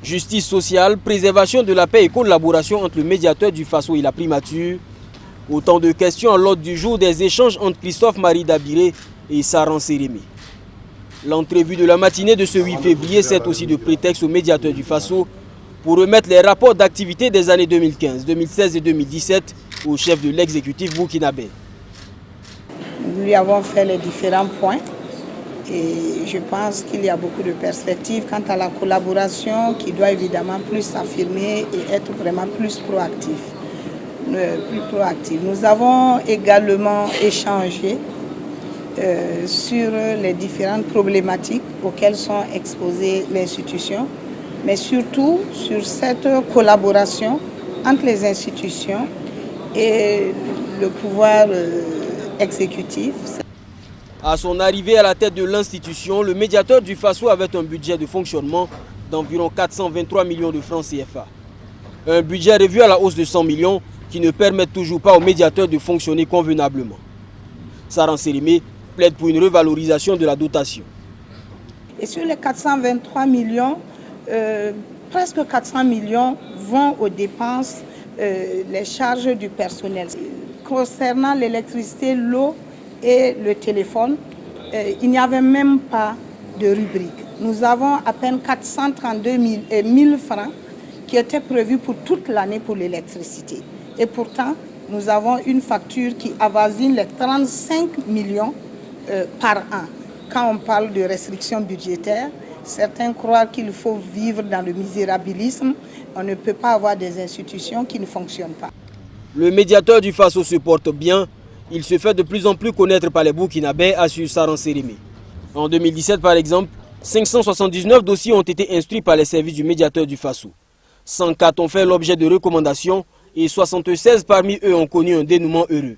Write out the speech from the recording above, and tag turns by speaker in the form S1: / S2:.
S1: Justice sociale, préservation de la paix et collaboration entre le médiateur du Faso et la primature. Autant de questions à l'ordre du jour des échanges entre Christophe Marie Dabiré et Saran Sérémé. L'entrevue de la matinée de ce 8 février sert aussi de prétexte au médiateur du Faso pour remettre les rapports d'activité des années 2015, 2016 et 2017 au chef de l'exécutif burkinabé.
S2: Nous lui avons fait les différents points et je pense qu'il y a beaucoup de perspectives quant à la collaboration qui doit évidemment plus s'affirmer et être vraiment plus proactif. Nous avons également échangé sur les différentes problématiques auxquelles sont exposées l'institution, mais surtout sur cette collaboration entre les institutions et le pouvoir exécutif.
S1: À son arrivée à la tête de l'institution, le médiateur du Faso avait un budget de fonctionnement d'environ 423 millions de francs CFA. Un budget revu à la hausse de 100 millions qui ne permet toujours pas au médiateur de fonctionner convenablement. Saran Sérémé plaide pour une revalorisation de la dotation.
S2: Et sur les 423 millions, presque 400 millions vont aux dépenses, les charges du personnel. Concernant l'électricité, l'eau et le téléphone, il n'y avait même pas de rubrique. Nous avons à peine 432 000 francs qui étaient prévus pour toute l'année pour l'électricité. Et pourtant, nous avons une facture qui avoisine les 35 millions par an. Quand on parle de restrictions budgétaires, certains croient qu'il faut vivre dans le misérabilisme. On ne peut pas avoir des institutions qui ne fonctionnent pas.
S1: Le médiateur du Faso se porte bien. Il se fait de plus en plus connaître par les Burkinabés, assure Saran Sérémé. En 2017, par exemple, 579 dossiers ont été instruits par les services du médiateur du Faso. 104 ont fait l'objet de recommandations et 76 parmi eux ont connu un dénouement heureux.